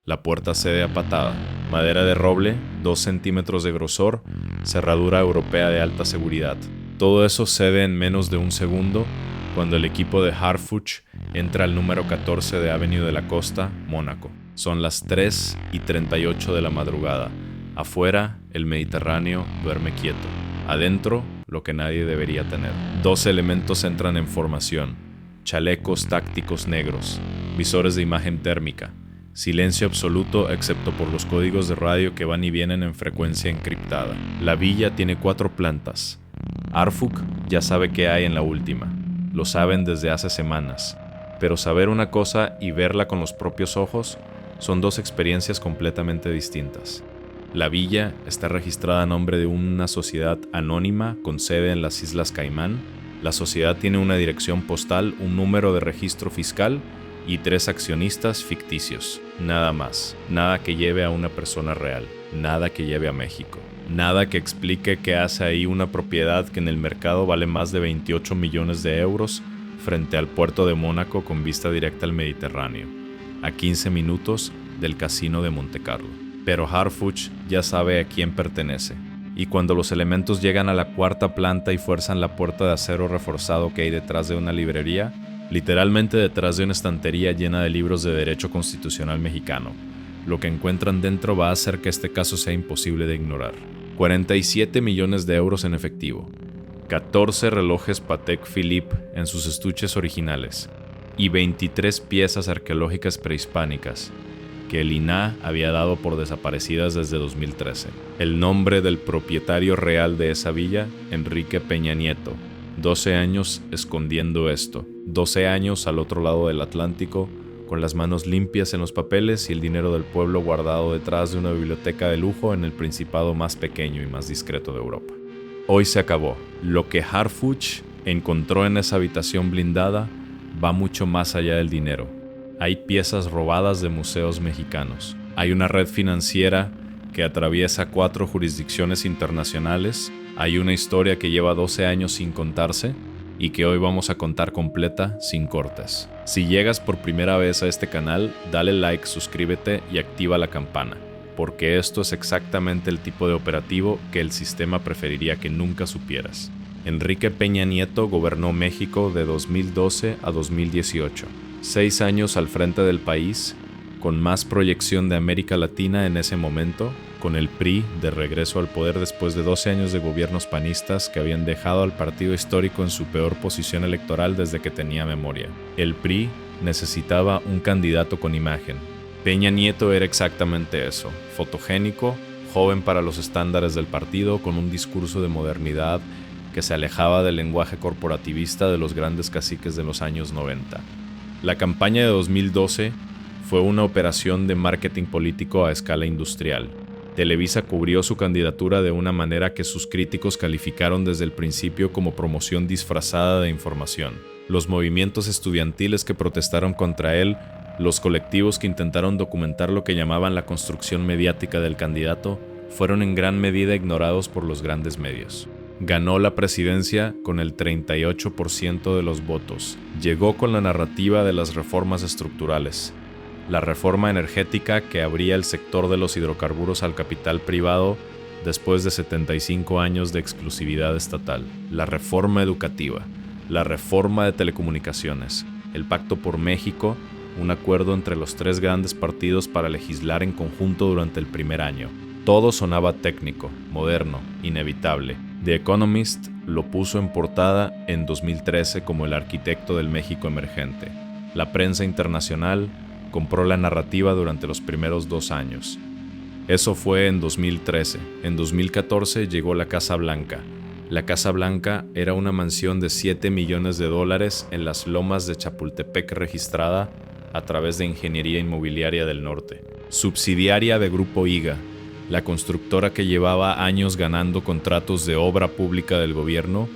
La puerta cede a patada. Madera de roble, 2 centímetros de grosor, cerradura europea de alta seguridad. Todo eso cede en menos de un segundo cuando el equipo de Harfuch entra al número 14 de Avenue de la Costa, Mónaco. Son las 3:38 de la madrugada. Afuera, el Mediterráneo duerme quieto. Adentro, lo que nadie debería tener. 2 elementos entran en formación. Chalecos tácticos negros, visores de imagen térmica. Silencio absoluto excepto por los códigos de radio que van y vienen en frecuencia encriptada. La villa tiene 4 plantas. Harfuch ya sabe qué hay en la última. Lo saben desde hace semanas. Pero saber una cosa y verla con los propios ojos son 2 experiencias completamente distintas. La villa está registrada a nombre de una sociedad anónima con sede en las Islas Caimán. La sociedad tiene una dirección postal, un número de registro fiscal y 3 accionistas ficticios. Nada más. Nada que lleve a una persona real. Nada que lleve a México. Nada que explique qué hace ahí una propiedad que en el mercado vale más de 28 millones de euros frente al puerto de Mónaco con vista directa al Mediterráneo, a 15 minutos del casino de Montecarlo. Pero Harfuch ya sabe a quién pertenece. Y cuando los elementos llegan a la 4ª planta y fuerzan la puerta de acero reforzado que hay detrás de una librería, literalmente detrás de una estantería llena de libros de derecho constitucional mexicano, lo que encuentran dentro va a hacer que este caso sea imposible de ignorar. 47 millones de euros en efectivo, 14 relojes Patek Philippe en sus estuches originales y 23 piezas arqueológicas prehispánicas que el INAH había dado por desaparecidas desde 2013. El nombre del propietario real de esa villa, Enrique Peña Nieto. 12 años escondiendo esto. 12 años al otro lado del Atlántico, con las manos limpias en los papeles y el dinero del pueblo guardado detrás de una biblioteca de lujo en el principado más pequeño y más discreto de Europa. Hoy se acabó. Lo que Harfuch encontró en esa habitación blindada va mucho más allá del dinero. Hay piezas robadas de museos mexicanos. Hay una red financiera que atraviesa 4 jurisdicciones internacionales. Hay una historia que lleva 12 años sin contarse y que hoy vamos a contar completa, sin cortes. Si llegas por primera vez a este canal, dale like, suscríbete y activa la campana, porque esto es exactamente el tipo de operativo que el sistema preferiría que nunca supieras. Enrique Peña Nieto gobernó México de 2012 a 2018. 6 años al frente del país, con más proyección de América Latina en ese momento, con el PRI de regreso al poder después de 12 años de gobiernos panistas que habían dejado al partido histórico en su peor posición electoral desde que tenía memoria. El PRI necesitaba un candidato con imagen. Peña Nieto era exactamente eso, fotogénico, joven para los estándares del partido, con un discurso de modernidad que se alejaba del lenguaje corporativista de los grandes caciques de los años 90. La campaña de 2012 fue una operación de marketing político a escala industrial. Televisa cubrió su candidatura de una manera que sus críticos calificaron desde el principio como promoción disfrazada de información. Los movimientos estudiantiles que protestaron contra él, los colectivos que intentaron documentar lo que llamaban la construcción mediática del candidato, fueron en gran medida ignorados por los grandes medios. Ganó la presidencia con el 38% de los votos. Llegó con la narrativa de las reformas estructurales. La reforma energética que abría el sector de los hidrocarburos al capital privado después de 75 años de exclusividad estatal. La reforma educativa. La reforma de telecomunicaciones. El Pacto por México, un acuerdo entre los 3 grandes partidos para legislar en conjunto durante el primer año. Todo sonaba técnico, moderno, inevitable. The Economist lo puso en portada en 2013 como el arquitecto del México emergente. La prensa internacional compró la narrativa durante los primeros 2 años. Eso fue en 2013. En 2014 llegó la Casa Blanca. La Casa Blanca era una mansión de $7 millones en las lomas de Chapultepec registrada a través de Ingeniería Inmobiliaria del Norte, subsidiaria de Grupo IGA, la constructora que llevaba años ganando contratos de obra pública del gobierno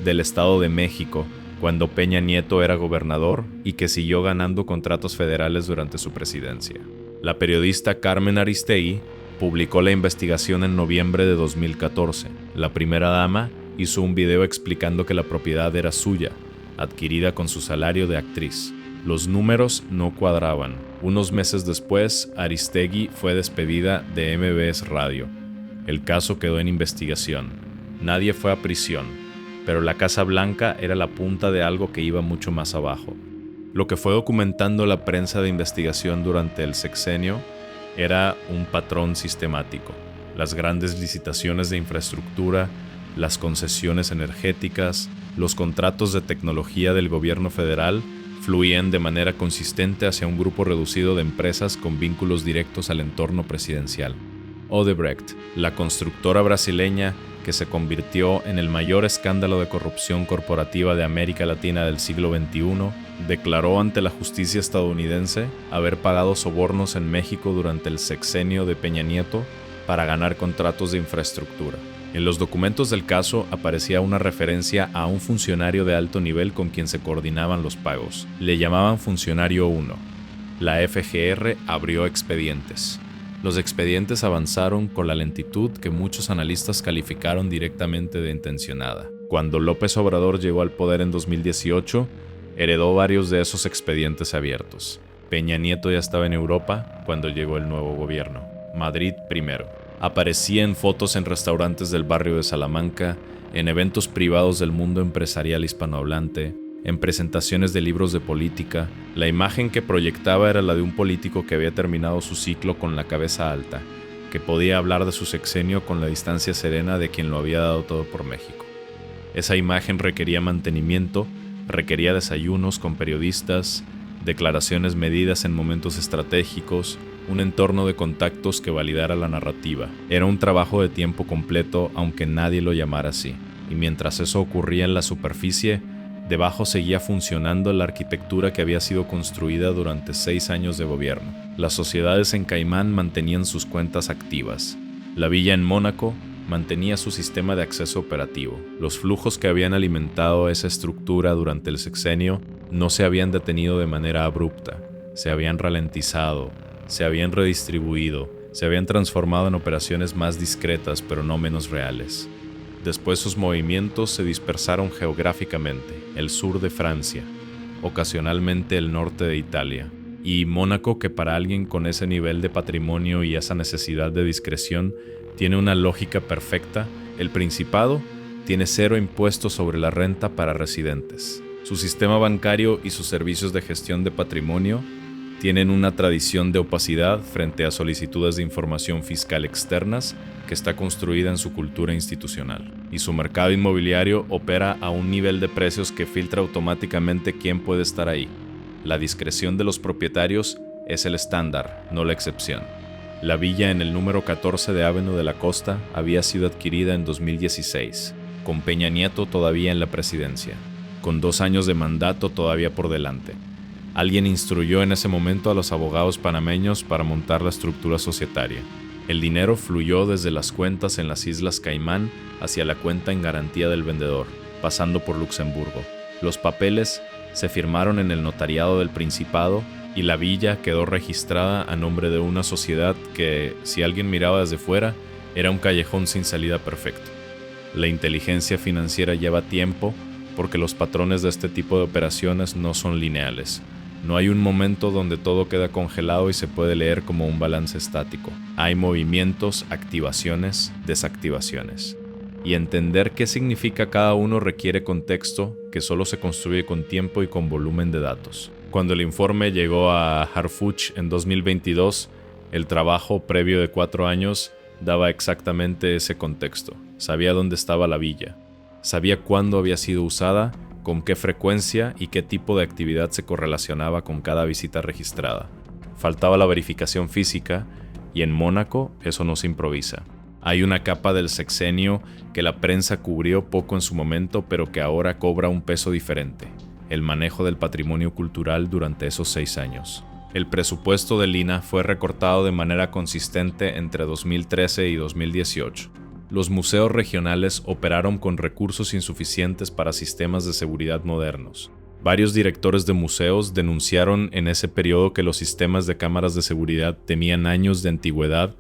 del Estado de México cuando Peña Nieto era gobernador y que siguió ganando contratos federales durante su presidencia. La periodista Carmen Aristegui publicó la investigación en noviembre de 2014. La primera dama hizo un video explicando que la propiedad era suya, adquirida con su salario de actriz. Los números no cuadraban. Unos meses después, Aristegui fue despedida de MBS Radio. El caso quedó en investigación. Nadie fue a prisión, pero la Casa Blanca era la punta de algo que iba mucho más abajo. Lo que fue documentando la prensa de investigación durante el sexenio era un patrón sistemático. Las grandes licitaciones de infraestructura, las concesiones energéticas, los contratos de tecnología del gobierno federal fluían de manera consistente hacia un grupo reducido de empresas con vínculos directos al entorno presidencial. Odebrecht, la constructora brasileña que se convirtió en el mayor escándalo de corrupción corporativa de América Latina del siglo XXI, declaró ante la justicia estadounidense haber pagado sobornos en México durante el sexenio de Peña Nieto para ganar contratos de infraestructura. En los documentos del caso aparecía una referencia a un funcionario de alto nivel con quien se coordinaban los pagos. Le llamaban Funcionario 1. La FGR abrió expedientes. Los expedientes avanzaron con la lentitud que muchos analistas calificaron directamente de intencionada. Cuando López Obrador llegó al poder en 2018, heredó varios de esos expedientes abiertos. Peña Nieto ya estaba en Europa cuando llegó el nuevo gobierno. Madrid primero. Aparecía en fotos en restaurantes del barrio de Salamanca, en eventos privados del mundo empresarial hispanohablante, en presentaciones de libros de política. La imagen que proyectaba era la de un político que había terminado su ciclo con la cabeza alta, que podía hablar de su sexenio con la distancia serena de quien lo había dado todo por México. Esa imagen requería mantenimiento, requería desayunos con periodistas, declaraciones medidas en momentos estratégicos, un entorno de contactos que validara la narrativa. Era un trabajo de tiempo completo, aunque nadie lo llamara así. Y mientras eso ocurría en la superficie, debajo seguía funcionando la arquitectura que había sido construida durante 6 años de gobierno. Las sociedades en Caimán mantenían sus cuentas activas. La villa en Mónaco mantenía su sistema de acceso operativo. Los flujos que habían alimentado esa estructura durante el sexenio no se habían detenido de manera abrupta, se habían ralentizado, se habían redistribuido, se habían transformado en operaciones más discretas pero no menos reales. Después sus movimientos se dispersaron geográficamente, el sur de Francia, ocasionalmente el norte de Italia, y Mónaco, que para alguien con ese nivel de patrimonio y esa necesidad de discreción tiene una lógica perfecta. El Principado tiene 0 impuestos sobre la renta para residentes. Su sistema bancario y sus servicios de gestión de patrimonio tienen una tradición de opacidad frente a solicitudes de información fiscal externas que está construida en su cultura institucional. Y su mercado inmobiliario opera a un nivel de precios que filtra automáticamente quién puede estar ahí. La discreción de los propietarios es el estándar, no la excepción. La villa en el número 14 de Avenue de la Costa había sido adquirida en 2016, con Peña Nieto todavía en la presidencia, con 2 años de mandato todavía por delante. Alguien instruyó en ese momento a los abogados panameños para montar la estructura societaria. El dinero fluyó desde las cuentas en las Islas Caimán hacia la cuenta en garantía del vendedor, pasando por Luxemburgo. Los papeles se firmaron en el notariado del Principado y la villa quedó registrada a nombre de una sociedad que, si alguien miraba desde fuera, era un callejón sin salida perfecto. La inteligencia financiera lleva tiempo porque los patrones de este tipo de operaciones no son lineales. No hay un momento donde todo queda congelado y se puede leer como un balance estático. Hay movimientos, activaciones, desactivaciones. Y entender qué significa cada uno requiere contexto que solo se construye con tiempo y con volumen de datos. Cuando el informe llegó a Harfuch en 2022, el trabajo previo de 4 años daba exactamente ese contexto. Sabía dónde estaba la villa. Sabía cuándo había sido usada, con qué frecuencia y qué tipo de actividad se correlacionaba con cada visita registrada. Faltaba la verificación física y en Mónaco eso no se improvisa. Hay una capa del sexenio que la prensa cubrió poco en su momento, pero que ahora cobra un peso diferente: el manejo del patrimonio cultural durante esos 6 años. El presupuesto del INAH fue recortado de manera consistente entre 2013 y 2018. Los museos regionales operaron con recursos insuficientes para sistemas de seguridad modernos. Varios directores de museos denunciaron en ese periodo que los sistemas de cámaras de seguridad tenían años de antigüedad,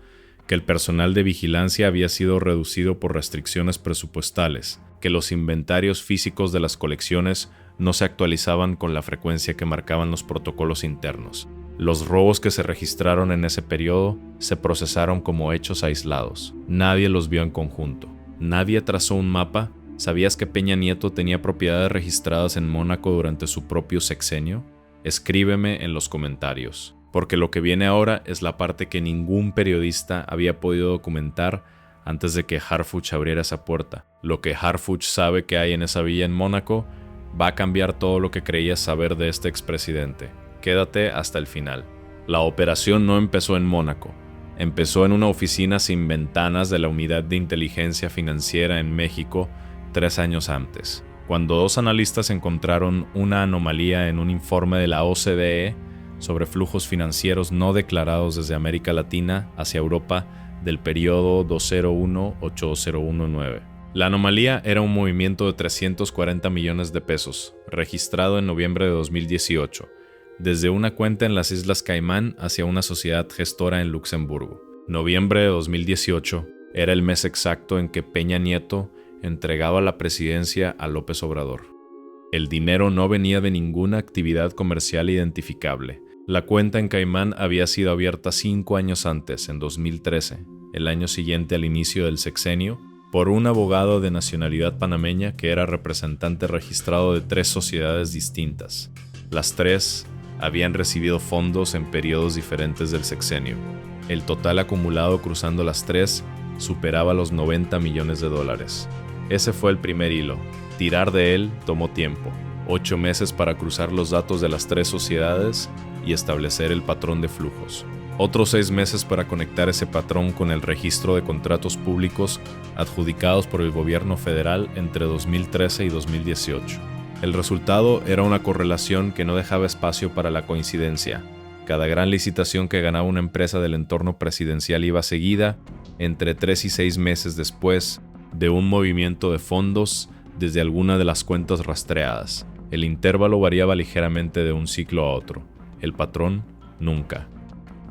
que el personal de vigilancia había sido reducido por restricciones presupuestales, que los inventarios físicos de las colecciones no se actualizaban con la frecuencia que marcaban los protocolos internos. Los robos que se registraron en ese periodo se procesaron como hechos aislados. Nadie los vio en conjunto. Nadie trazó un mapa. ¿Sabías que Peña Nieto tenía propiedades registradas en Mónaco durante su propio sexenio? Escríbeme en los comentarios, porque lo que viene ahora es la parte que ningún periodista había podido documentar antes de que Harfuch abriera esa puerta. Lo que Harfuch sabe que hay en esa villa en Mónaco va a cambiar todo lo que creías saber de este expresidente. Quédate hasta el final. La operación no empezó en Mónaco. Empezó en una oficina sin ventanas de la Unidad de Inteligencia Financiera en México 3 años antes, cuando 2 analistas encontraron una anomalía en un informe de la OCDE sobre flujos financieros no declarados desde América Latina hacia Europa del periodo 2001-8019. La anomalía era un movimiento de 340 millones de pesos, registrado en noviembre de 2018, desde una cuenta en las Islas Caimán hacia una sociedad gestora en Luxemburgo. Noviembre de 2018 era el mes exacto en que Peña Nieto entregaba la presidencia a López Obrador. El dinero no venía de ninguna actividad comercial identificable. La cuenta en Caimán había sido abierta 5 años antes, en 2013, el año siguiente al inicio del sexenio, por un abogado de nacionalidad panameña que era representante registrado de 3 sociedades distintas. Las 3 habían recibido fondos en periodos diferentes del sexenio. El total acumulado cruzando las 3 superaba los 90 millones de dólares. Ese fue el primer hilo. Tirar de él tomó tiempo. 8 meses para cruzar los datos de las 3 sociedades y establecer el patrón de flujos. Otros 6 meses para conectar ese patrón con el registro de contratos públicos adjudicados por el gobierno federal entre 2013 y 2018. El resultado era una correlación que no dejaba espacio para la coincidencia. Cada gran licitación que ganaba una empresa del entorno presidencial iba seguida, entre 3 y 6 meses después, de un movimiento de fondos desde alguna de las cuentas rastreadas. El intervalo variaba ligeramente de un ciclo a otro. El patrón, nunca.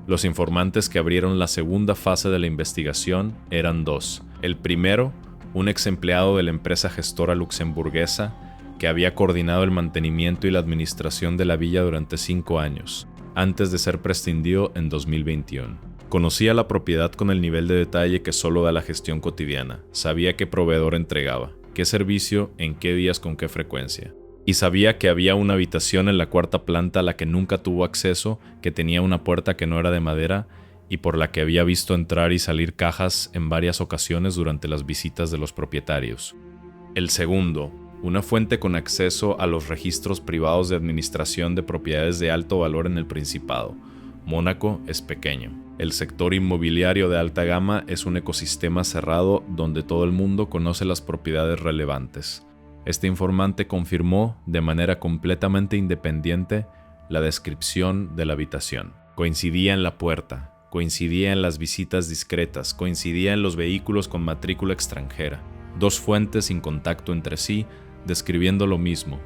Los informantes que abrieron la segunda fase de la investigación eran 2. El primero, un ex empleado de la empresa gestora luxemburguesa que había coordinado el mantenimiento y la administración de la villa durante 5 años, antes de ser prescindido en 2021. Conocía la propiedad con el nivel de detalle que solo da la gestión cotidiana. Sabía qué proveedor entregaba, qué servicio, en qué días, con qué frecuencia. Y sabía que había una habitación en la 4ª planta a la que nunca tuvo acceso, que tenía una puerta que no era de madera y por la que había visto entrar y salir cajas en varias ocasiones durante las visitas de los propietarios. El segundo, una fuente con acceso a los registros privados de administración de propiedades de alto valor en el Principado. Mónaco es pequeño. El sector inmobiliario de alta gama es un ecosistema cerrado donde todo el mundo conoce las propiedades relevantes. Este informante confirmó de manera completamente independiente la descripción de la habitación. Coincidía en la puerta, coincidía en las visitas discretas, coincidía en los vehículos con matrícula extranjera. 2 fuentes sin contacto entre sí, describiendo lo mismo.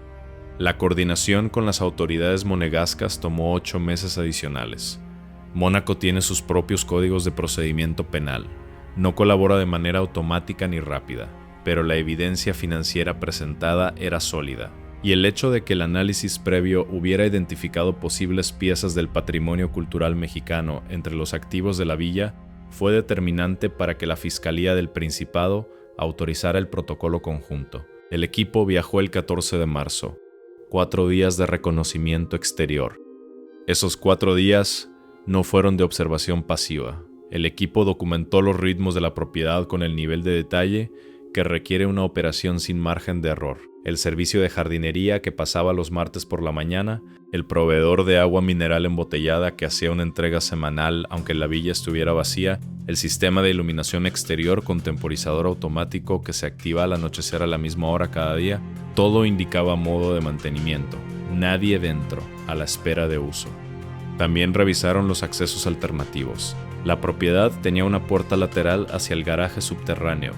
La coordinación con las autoridades monegascas tomó 8 meses adicionales. Mónaco tiene sus propios códigos de procedimiento penal. No colabora de manera automática ni rápida, pero la evidencia financiera presentada era sólida. Y el hecho de que el análisis previo hubiera identificado posibles piezas del patrimonio cultural mexicano entre los activos de la villa fue determinante para que la Fiscalía del Principado autorizara el protocolo conjunto. El equipo viajó el 14 de marzo, 4 días de reconocimiento exterior. Esos 4 días no fueron de observación pasiva. El equipo documentó los ritmos de la propiedad con el nivel de detalle que requiere una operación sin margen de error. El servicio de jardinería que pasaba los martes por la mañana, el proveedor de agua mineral embotellada que hacía una entrega semanal aunque la villa estuviera vacía, el sistema de iluminación exterior con temporizador automático que se activa al anochecer a la misma hora cada día, todo indicaba modo de mantenimiento. Nadie dentro, a la espera de uso. También revisaron los accesos alternativos. La propiedad tenía una puerta lateral hacia el garaje subterráneo,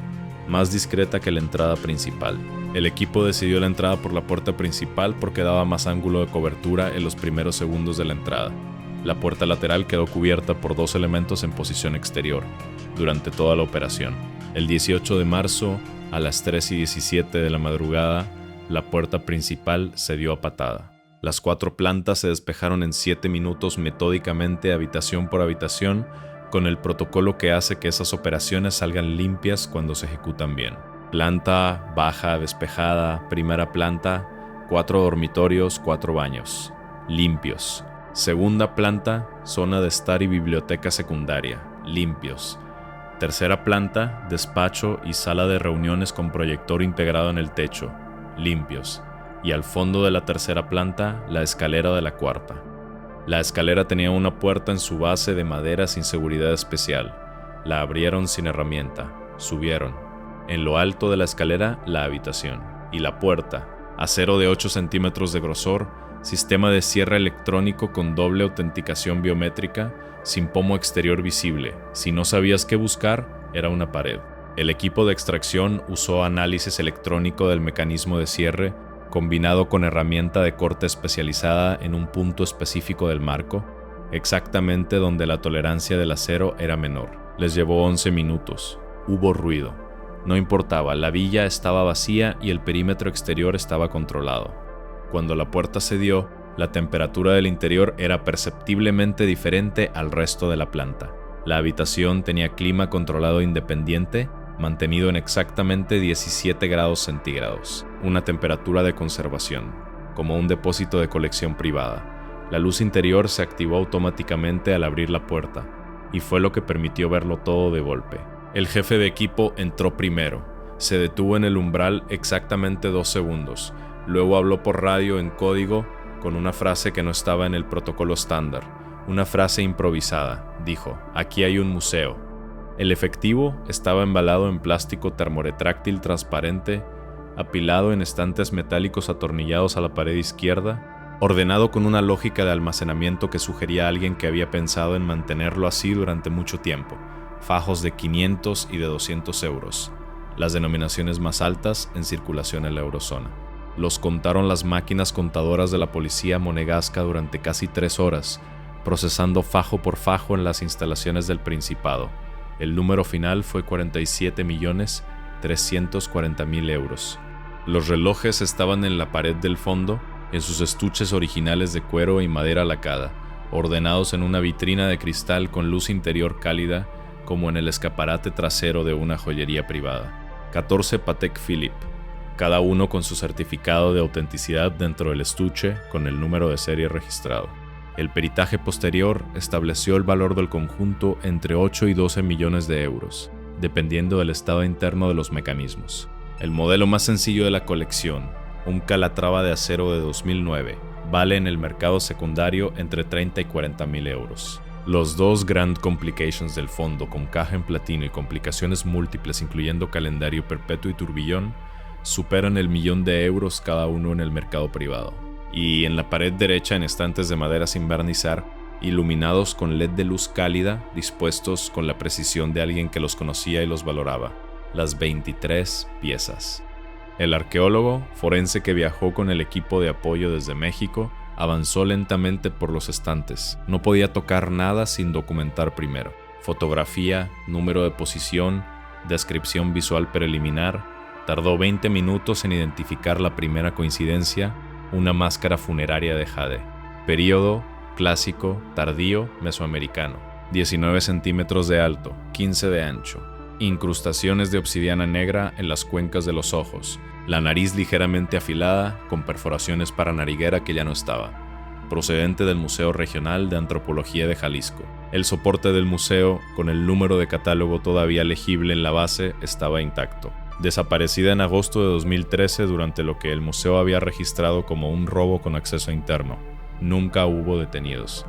más discreta que la entrada principal. El equipo decidió la entrada por la puerta principal porque daba más ángulo de cobertura en los primeros segundos de la entrada. La puerta lateral quedó cubierta por 2 elementos en posición exterior durante toda la operación. El 18 de marzo, a las 3:17 de la madrugada, la puerta principal se dio a patada. Las 4 plantas se despejaron en 7 minutos metódicamente habitación por habitación, con el protocolo que hace que esas operaciones salgan limpias cuando se ejecutan bien. Planta baja, despejada, primera planta, 4 dormitorios, 4 baños, limpios. Segunda planta, zona de estar y biblioteca secundaria, limpios. Tercera planta, despacho y sala de reuniones con proyector integrado en el techo, limpios. Y al fondo de la tercera planta, la escalera de la cuarta. La escalera tenía una puerta en su base de madera sin seguridad especial. La abrieron sin herramienta, subieron. En lo alto de la escalera, la habitación. Y la puerta, acero de 8 centímetros de grosor, sistema de cierre electrónico con doble autenticación biométrica, sin pomo exterior visible. Si no sabías qué buscar, era una pared. El equipo de extracción usó análisis electrónico del mecanismo de cierre, combinado con herramienta de corte especializada en un punto específico del marco, exactamente donde la tolerancia del acero era menor. Les llevó 11 minutos. Hubo ruido. No importaba, la villa estaba vacía y el perímetro exterior estaba controlado. Cuando la puerta cedió, la temperatura del interior era perceptiblemente diferente al resto de la planta. La habitación tenía clima controlado independiente, mantenido en exactamente 17 grados centígrados, una temperatura de conservación, como un depósito de colección privada. La luz interior se activó automáticamente al abrir la puerta, y fue lo que permitió verlo todo de golpe. El jefe de equipo entró primero, se detuvo en el umbral exactamente 2 segundos, luego habló por radio en código con una frase que no estaba en el protocolo estándar, una frase improvisada. Dijo: «Aquí hay un museo». El efectivo estaba embalado en plástico termoretráctil transparente, apilado en estantes metálicos atornillados a la pared izquierda, ordenado con una lógica de almacenamiento que sugería a alguien que había pensado en mantenerlo así durante mucho tiempo. Fajos de 500 y de 200 euros, las denominaciones más altas en circulación en la eurozona. Los contaron las máquinas contadoras de la policía monegasca durante casi 3 horas, procesando fajo por fajo en las instalaciones del Principado. El número final fue 47.340.000 euros. Los relojes estaban en la pared del fondo, en sus estuches originales de cuero y madera lacada, ordenados en una vitrina de cristal con luz interior cálida, como en el escaparate trasero de una joyería privada. 14 Patek Philippe, cada uno con su certificado de autenticidad dentro del estuche con el número de serie registrado. El peritaje posterior estableció el valor del conjunto entre 8 y 12 millones de euros, dependiendo del estado interno de los mecanismos. El modelo más sencillo de la colección, un Calatrava de acero de 2009, vale en el mercado secundario entre 30 y 40 mil euros. Los 2 Grand Complications del fondo, con caja en platino y complicaciones múltiples incluyendo calendario perpetuo y turbillón, superan el 1.000.000 de euros cada uno en el mercado privado. Y en la pared derecha, en estantes de madera sin barnizar, iluminados con LED de luz cálida, dispuestos con la precisión de alguien que los conocía y los valoraba, las 23 piezas. El arqueólogo forense que viajó con el equipo de apoyo desde México avanzó lentamente por los estantes. No podía tocar nada sin documentar primero. Fotografía, número de posición, descripción visual preliminar. Tardó 20 minutos en identificar la primera coincidencia: una máscara funeraria de jade. Período: clásico, tardío, mesoamericano. 19 centímetros de alto, 15 de ancho. Incrustaciones de obsidiana negra en las cuencas de los ojos. La nariz ligeramente afilada, con perforaciones para nariguera que ya no estaba. Procedente del Museo Regional de Antropología de Jalisco. El soporte del museo, con el número de catálogo todavía legible en la base, estaba intacto. Desaparecida en agosto de 2013 durante lo que el museo había registrado como un robo con acceso interno. Nunca hubo detenidos.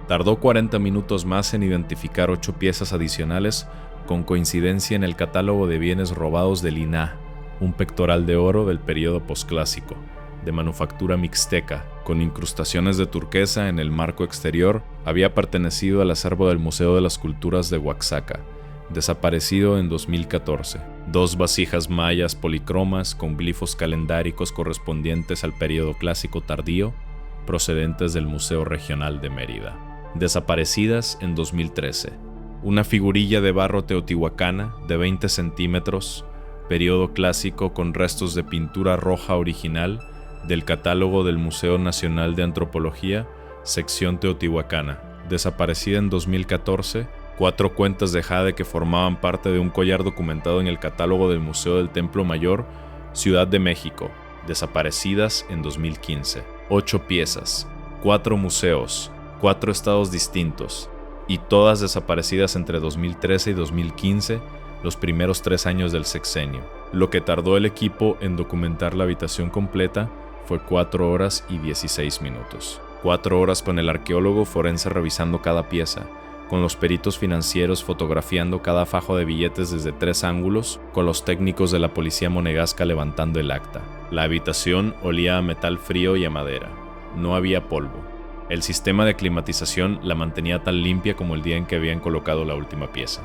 Tardó 40 minutos más en identificar 8 piezas adicionales con coincidencia en el catálogo de bienes robados del INAH, un pectoral de oro del período posclásico, de manufactura mixteca, con incrustaciones de turquesa en el marco exterior. Había pertenecido al acervo del Museo de las Culturas de Oaxaca, desaparecido en 2014. 2 vasijas mayas policromas con glifos calendáricos correspondientes al período clásico tardío, procedentes del Museo Regional de Mérida. Desaparecidas en 2013. Una figurilla de barro teotihuacana de 20 centímetros, período clásico con restos de pintura roja original, del catálogo del Museo Nacional de Antropología, sección Teotihuacana, desaparecida en 2014, 4 cuentas de jade que formaban parte de un collar documentado en el catálogo del Museo del Templo Mayor, Ciudad de México, desaparecidas en 2015, 8 piezas, 4 museos, 4 estados distintos, y todas desaparecidas entre 2013 y 2015, los primeros 3 años del sexenio. Lo que tardó el equipo en documentar la habitación completa fue 4 horas y 16 minutos. 4 horas con el arqueólogo forense revisando cada pieza, con los peritos financieros fotografiando cada fajo de billetes desde 3 ángulos, con los técnicos de la policía monegasca levantando el acta. La habitación olía a metal frío y a madera. No había polvo. El sistema de climatización la mantenía tan limpia como el día en que habían colocado la última pieza.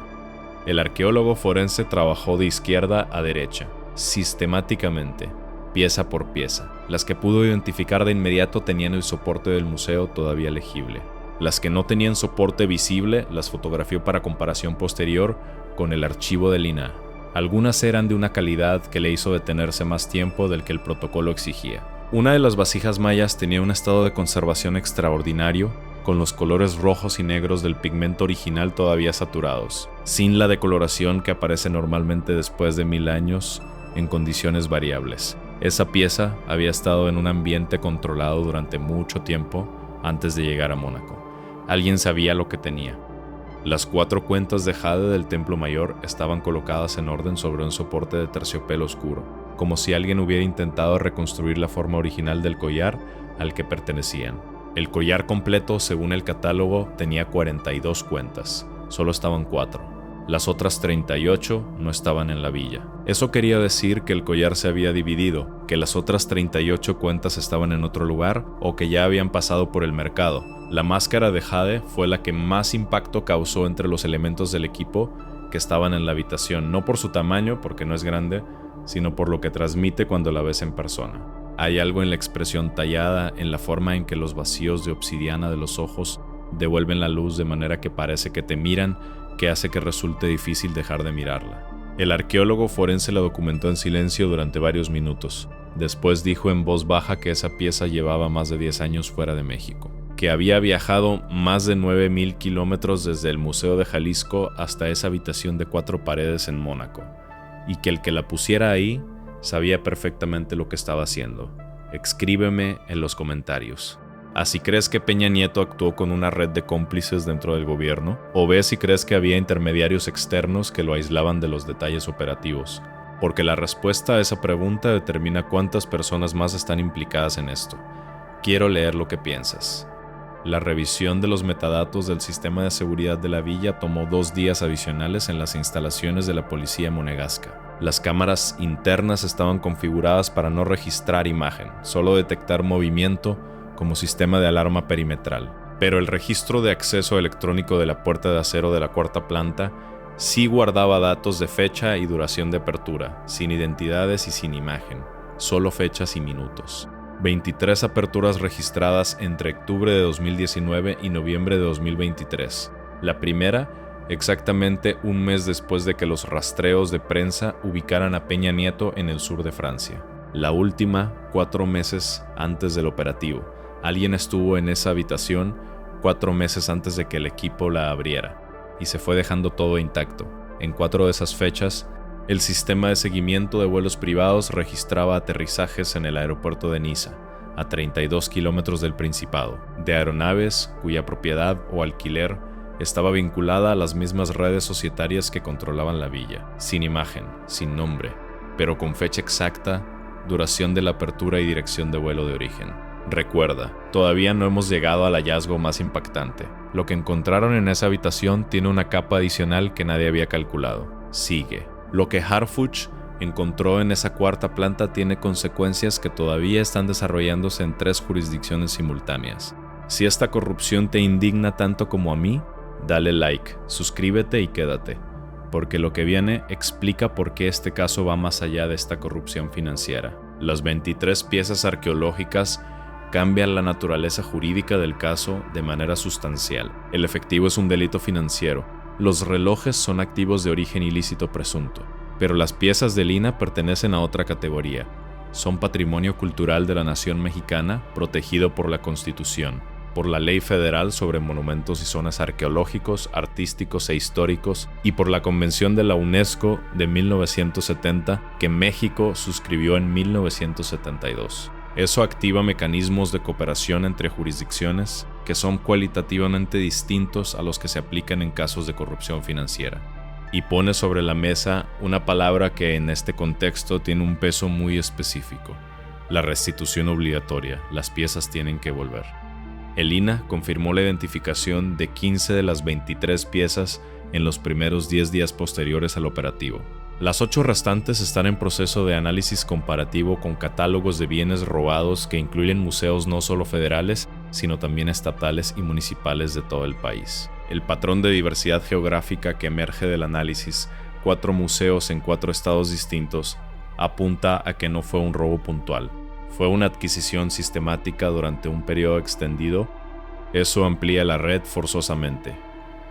El arqueólogo forense trabajó de izquierda a derecha, sistemáticamente, pieza por pieza. Las que pudo identificar de inmediato tenían el soporte del museo todavía legible. Las que no tenían soporte visible las fotografió para comparación posterior con el archivo del INAH. Algunas eran de una calidad que le hizo detenerse más tiempo del que el protocolo exigía. Una de las vasijas mayas tenía un estado de conservación extraordinario, con los colores rojos y negros del pigmento original todavía saturados, sin la decoloración que aparece normalmente después de 1000 años en condiciones variables. Esa pieza había estado en un ambiente controlado durante mucho tiempo antes de llegar a Mónaco. Alguien sabía lo que tenía. Las 4 cuentas de jade del Templo Mayor estaban colocadas en orden sobre un soporte de terciopelo oscuro, como si alguien hubiera intentado reconstruir la forma original del collar al que pertenecían. El collar completo, según el catálogo, tenía 42 cuentas. Solo estaban 4. Las otras 38 no estaban en la villa. Eso quería decir que el collar se había dividido, que las otras 38 cuentas estaban en otro lugar o que ya habían pasado por el mercado. La máscara de jade fue la que más impacto causó entre los elementos del equipo que estaban en la habitación, no por su tamaño, porque no es grande, sino por lo que transmite cuando la ves en persona. Hay algo en la expresión tallada, en la forma en que los vacíos de obsidiana de los ojos devuelven la luz de manera que parece que te miran, que hace que resulte difícil dejar de mirarla. El arqueólogo forense la documentó en silencio durante varios minutos. Después dijo en voz baja que esa pieza llevaba más de 10 años fuera de México, que había viajado más de 9,000 kilómetros desde el Museo de Jalisco hasta esa habitación de 4 paredes en Mónaco, y que el que la pusiera ahí sabía perfectamente lo que estaba haciendo. Escríbeme en los comentarios. ¿Así crees que Peña Nieto actuó con una red de cómplices dentro del gobierno? ¿O ves si crees que había intermediarios externos que lo aislaban de los detalles operativos? Porque la respuesta a esa pregunta determina cuántas personas más están implicadas en esto. Quiero leer lo que piensas. La revisión de los metadatos del sistema de seguridad de la villa tomó 2 días adicionales en las instalaciones de la policía monegasca. Las cámaras internas estaban configuradas para no registrar imagen, solo detectar movimiento como sistema de alarma perimetral. Pero el registro de acceso electrónico de la puerta de acero de la 4ª planta sí guardaba datos de fecha y duración de apertura, sin identidades y sin imagen, solo fechas y minutos. 23 aperturas registradas entre octubre de 2019 y noviembre de 2023. La primera, exactamente un mes después de que los rastreos de prensa ubicaran a Peña Nieto en el sur de Francia. La última, 4 meses antes del operativo. Alguien estuvo en esa habitación 4 meses antes de que el equipo la abriera, y se fue dejando todo intacto. En 4 de esas fechas, el sistema de seguimiento de vuelos privados registraba aterrizajes en el aeropuerto de Niza, a 32 kilómetros del Principado, de aeronaves cuya propiedad o alquiler estaba vinculada a las mismas redes societarias que controlaban la villa, sin imagen, sin nombre, pero con fecha exacta, duración de la apertura y dirección de vuelo de origen. Recuerda, todavía no hemos llegado al hallazgo más impactante. Lo que encontraron en esa habitación tiene una capa adicional que nadie había calculado. Sigue. Lo que Harfuch encontró en esa 4ª planta tiene consecuencias que todavía están desarrollándose en 3 jurisdicciones simultáneas. Si esta corrupción te indigna tanto como a mí, dale like, suscríbete y quédate, porque lo que viene explica por qué este caso va más allá de esta corrupción financiera. Las 23 piezas arqueológicas cambian la naturaleza jurídica del caso de manera sustancial. El efectivo es un delito financiero. Los relojes son activos de origen ilícito presunto. Pero las piezas de lina pertenecen a otra categoría. son patrimonio cultural de la nación mexicana protegido por la Constitución, por la Ley Federal sobre Monumentos y Zonas Arqueológicos, Artísticos e Históricos y por la Convención de la UNESCO de 1970 que México suscribió en 1972. Eso activa mecanismos de cooperación entre jurisdicciones que son cualitativamente distintos a los que se aplican en casos de corrupción financiera. Y pone sobre la mesa una palabra que en este contexto tiene un peso muy específico: la restitución obligatoria. Las piezas tienen que volver. El INAH confirmó la identificación de 15 de las 23 piezas en los primeros 10 días posteriores al operativo. Las 8 restantes están en proceso de análisis comparativo con catálogos de bienes robados que incluyen museos no solo federales, sino también estatales y municipales de todo el país. El patrón de diversidad geográfica que emerge del análisis, 4 museos en 4 estados distintos, apunta a que no fue un robo puntual. Fue una adquisición sistemática durante un periodo extendido. Eso amplía la red forzosamente.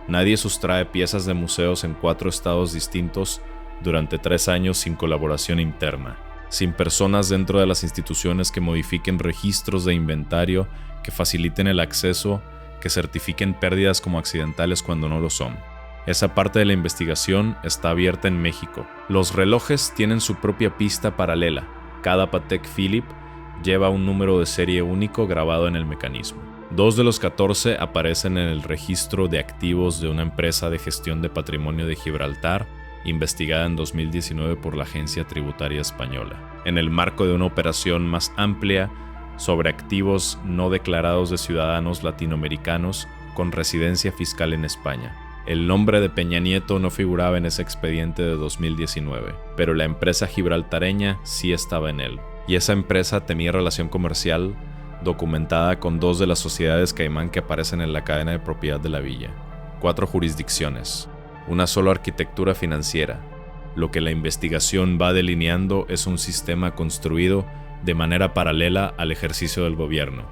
Nadie sustrae piezas de museos en 4 estados distintos durante 3 años sin colaboración interna, sin personas dentro de las instituciones que modifiquen registros de inventario, que faciliten el acceso, que certifiquen pérdidas como accidentales cuando no lo son. Esa parte de la investigación está abierta en México. Los relojes tienen su propia pista paralela. Cada Patek Philippe lleva un número de serie único grabado en el mecanismo. 2 de los 14 aparecen en el registro de activos de una empresa de gestión de patrimonio de Gibraltar, investigada en 2019 por la Agencia Tributaria Española, en el marco de una operación más amplia sobre activos no declarados de ciudadanos latinoamericanos con residencia fiscal en España. El nombre de Peña Nieto no figuraba en ese expediente de 2019, pero la empresa gibraltareña sí estaba en él, y esa empresa tenía relación comercial documentada con 2 de las sociedades Caimán que aparecen en la cadena de propiedad de la villa. 4 jurisdicciones. Una sola arquitectura financiera. Lo que la investigación va delineando es un sistema construido de manera paralela al ejercicio del gobierno.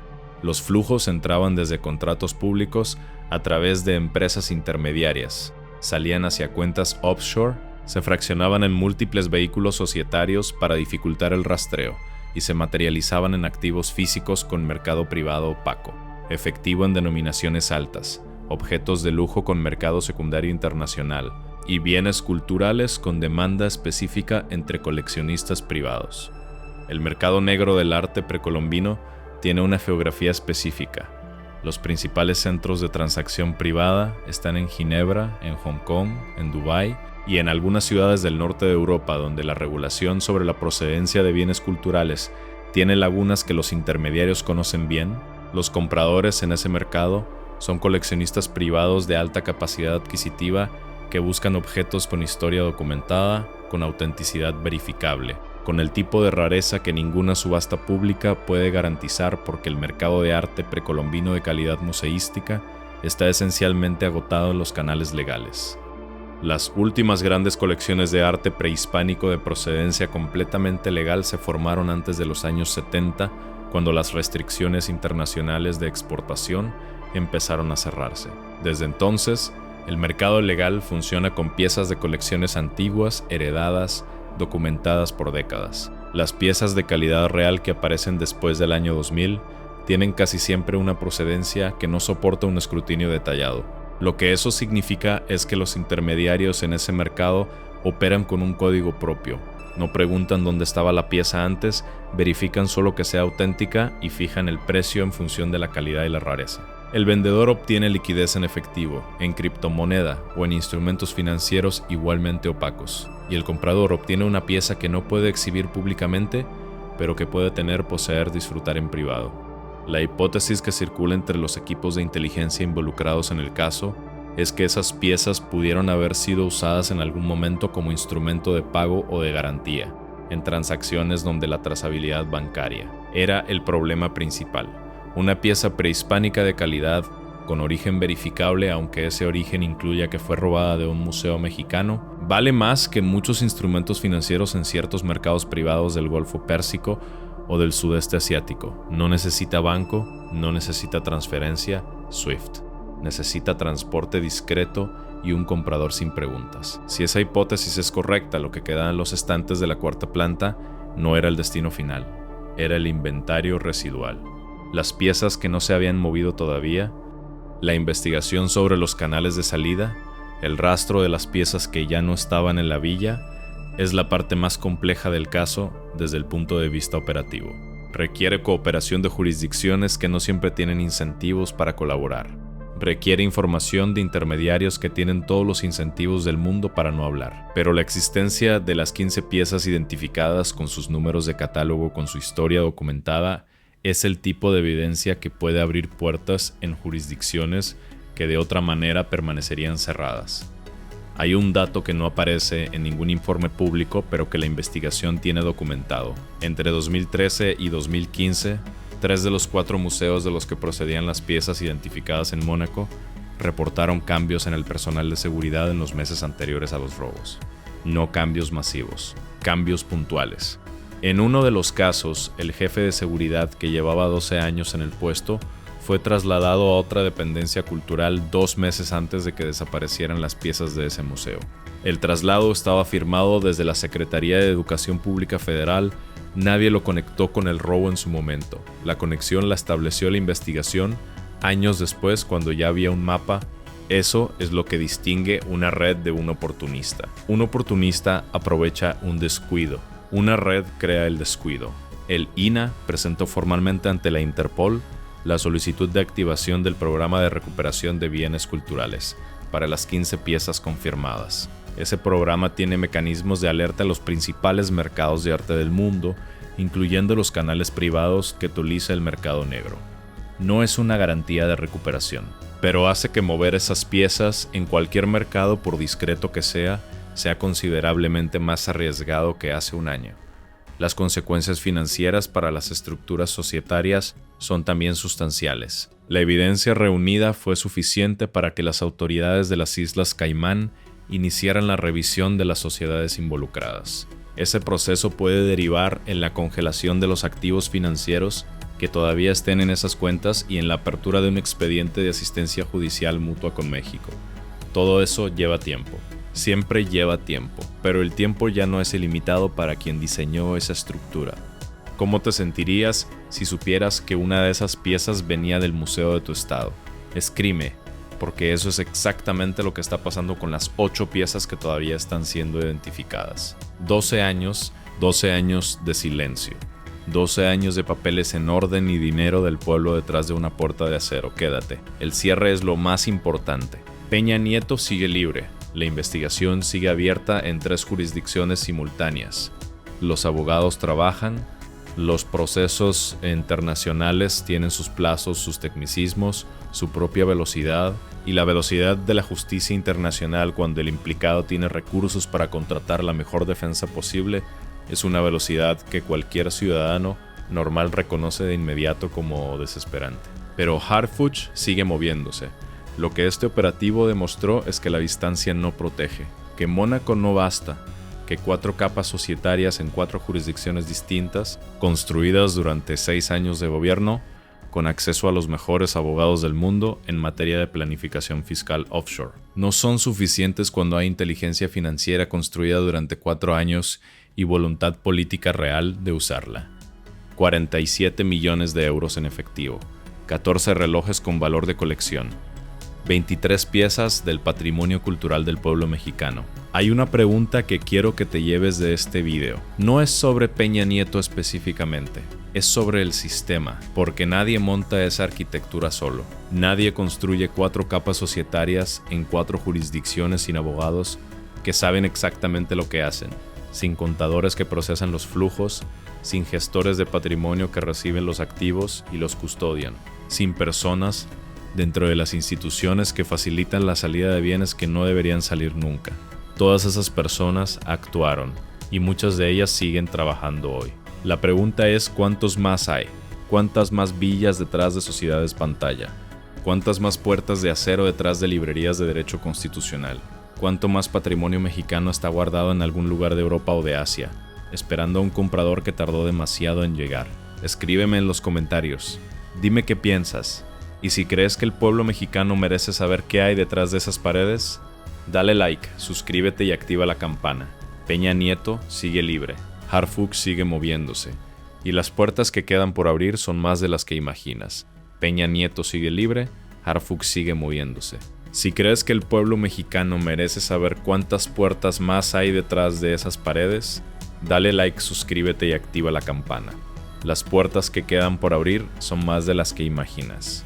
Los flujos entraban desde contratos públicos a través de empresas intermediarias, salían hacia cuentas offshore, se fraccionaban en múltiples vehículos societarios para dificultar el rastreo y se materializaban en activos físicos con mercado privado opaco, efectivo en denominaciones altas, objetos de lujo con mercado secundario internacional y bienes culturales con demanda específica entre coleccionistas privados. El mercado negro del arte precolombino tiene una geografía específica. Los principales centros de transacción privada están en Ginebra, en Hong Kong, en Dubái y en algunas ciudades del norte de Europa, donde la regulación sobre la procedencia de bienes culturales tiene lagunas que los intermediarios conocen bien. Los compradores en ese mercado son coleccionistas privados de alta capacidad adquisitiva que buscan objetos con historia documentada, con autenticidad verificable, con el tipo de rareza que ninguna subasta pública puede garantizar porque el mercado de arte precolombino de calidad museística está esencialmente agotado en los canales legales. Las últimas grandes colecciones de arte prehispánico de procedencia completamente legal se formaron antes de los años 70, cuando las restricciones internacionales de exportación empezaron a cerrarse. Desde entonces, el mercado legal funciona con piezas de colecciones antiguas, heredadas, documentadas por décadas. Las piezas de calidad real que aparecen después del año 2000 tienen casi siempre una procedencia que no soporta un escrutinio detallado. Lo que eso significa es que los intermediarios en ese mercado operan con un código propio. No preguntan dónde estaba la pieza antes, verifican solo que sea auténtica y fijan el precio en función de la calidad y la rareza. El vendedor obtiene liquidez en efectivo, en criptomoneda o en instrumentos financieros igualmente opacos, y el comprador obtiene una pieza que no puede exhibir públicamente, pero que puede tener, poseer, disfrutar en privado. La hipótesis que circula entre los equipos de inteligencia involucrados en el caso es que esas piezas pudieron haber sido usadas en algún momento como instrumento de pago o de garantía, en transacciones donde la trazabilidad bancaria era el problema principal. Una pieza prehispánica de calidad, con origen verificable, aunque ese origen incluya que fue robada de un museo mexicano, vale más que muchos instrumentos financieros en ciertos mercados privados del Golfo Pérsico o del sudeste asiático. No necesita banco, no necesita transferencia, SWIFT. Necesita transporte discreto y un comprador sin preguntas. Si esa hipótesis es correcta, lo que queda en los estantes de la cuarta planta no era el destino final, era el inventario residual. Las piezas que no se habían movido todavía, la investigación sobre los canales de salida, el rastro de las piezas que ya no estaban en la villa, es la parte más compleja del caso desde el punto de vista operativo. Requiere cooperación de jurisdicciones que no siempre tienen incentivos para colaborar. Requiere información de intermediarios que tienen todos los incentivos del mundo para no hablar. Pero la existencia de las 15 piezas identificadas con sus números de catálogo, con su historia documentada, es el tipo de evidencia que puede abrir puertas en jurisdicciones que de otra manera permanecerían cerradas. Hay un dato que no aparece en ningún informe público, pero que la investigación tiene documentado. Entre 2013 y 2015, 3 de los 4 museos de los que procedían las piezas identificadas en Mónaco reportaron cambios en el personal de seguridad en los meses anteriores a los robos. No cambios masivos, cambios puntuales. En uno de los casos, el jefe de seguridad, que llevaba 12 años en el puesto, fue trasladado a otra dependencia cultural 2 meses antes de que desaparecieran las piezas de ese museo. El traslado estaba firmado desde la Secretaría de Educación Pública Federal. Nadie lo conectó con el robo en su momento. La conexión la estableció la investigación años después, cuando ya había un mapa. Eso es lo que distingue una red de un oportunista. Un oportunista aprovecha un descuido. Una red crea el descuido. El INAH presentó formalmente ante la Interpol la solicitud de activación del programa de recuperación de bienes culturales para las 15 piezas confirmadas. Ese programa tiene mecanismos de alerta a los principales mercados de arte del mundo, incluyendo los canales privados que utiliza el mercado negro. No es una garantía de recuperación, pero hace que mover esas piezas en cualquier mercado, por discreto que sea considerablemente más arriesgado que hace un año. Las consecuencias financieras para las estructuras societarias son también sustanciales. La evidencia reunida fue suficiente para que las autoridades de las Islas Caimán iniciaran la revisión de las sociedades involucradas. Ese proceso puede derivar en la congelación de los activos financieros que todavía estén en esas cuentas y en la apertura de un expediente de asistencia judicial mutua con México. Todo eso lleva tiempo. Siempre lleva tiempo, pero el tiempo ya no es ilimitado para quien diseñó esa estructura. ¿Cómo te sentirías si supieras que una de esas piezas venía del museo de tu estado? Escribe, porque eso es exactamente lo que está pasando con las 8 piezas que todavía están siendo identificadas. 12 años de silencio. 12 años de papeles en orden y dinero del pueblo detrás de una puerta de acero. Quédate. El cierre es lo más importante. Peña Nieto sigue libre. La investigación sigue abierta en 3 jurisdicciones simultáneas. Los abogados trabajan, los procesos internacionales tienen sus plazos, sus tecnicismos, su propia velocidad, y la velocidad de la justicia internacional cuando el implicado tiene recursos para contratar la mejor defensa posible es una velocidad que cualquier ciudadano normal reconoce de inmediato como desesperante. Pero Harfuch sigue moviéndose. Lo que este operativo demostró es que la distancia no protege, que Mónaco no basta, que 4 capas societarias en 4 jurisdicciones distintas, construidas durante 6 años de gobierno, con acceso a los mejores abogados del mundo en materia de planificación fiscal offshore, no son suficientes cuando hay inteligencia financiera construida durante 4 años y voluntad política real de usarla. 47 millones de euros en efectivo, 14 relojes con valor de colección, 23 piezas del patrimonio cultural del pueblo mexicano. Hay una pregunta que quiero que te lleves de este video. No es sobre Peña Nieto específicamente, es sobre el sistema, porque nadie monta esa arquitectura solo. Nadie construye 4 capas societarias en 4 jurisdicciones sin abogados que saben exactamente lo que hacen, sin contadores que procesan los flujos, sin gestores de patrimonio que reciben los activos y los custodian, sin personas dentro de las instituciones que facilitan la salida de bienes que no deberían salir nunca. Todas esas personas actuaron y muchas de ellas siguen trabajando hoy. La pregunta es ¿cuántos más hay? ¿Cuántas más villas detrás de sociedades pantalla? ¿Cuántas más puertas de acero detrás de librerías de derecho constitucional? ¿Cuánto más patrimonio mexicano está guardado en algún lugar de Europa o de Asia, esperando a un comprador que tardó demasiado en llegar? Escríbeme en los comentarios. Dime qué piensas. Y si crees que el pueblo mexicano merece saber qué hay detrás de esas paredes, dale like, suscríbete y activa la campana. Peña Nieto sigue libre. Harfuch sigue moviéndose, y las puertas que quedan por abrir son más de las que imaginas. Peña Nieto sigue libre, Harfuch sigue moviéndose. Si crees que el pueblo mexicano merece saber cuántas puertas más hay detrás de esas paredes, dale like, suscríbete y activa la campana. Las puertas que quedan por abrir son más de las que imaginas.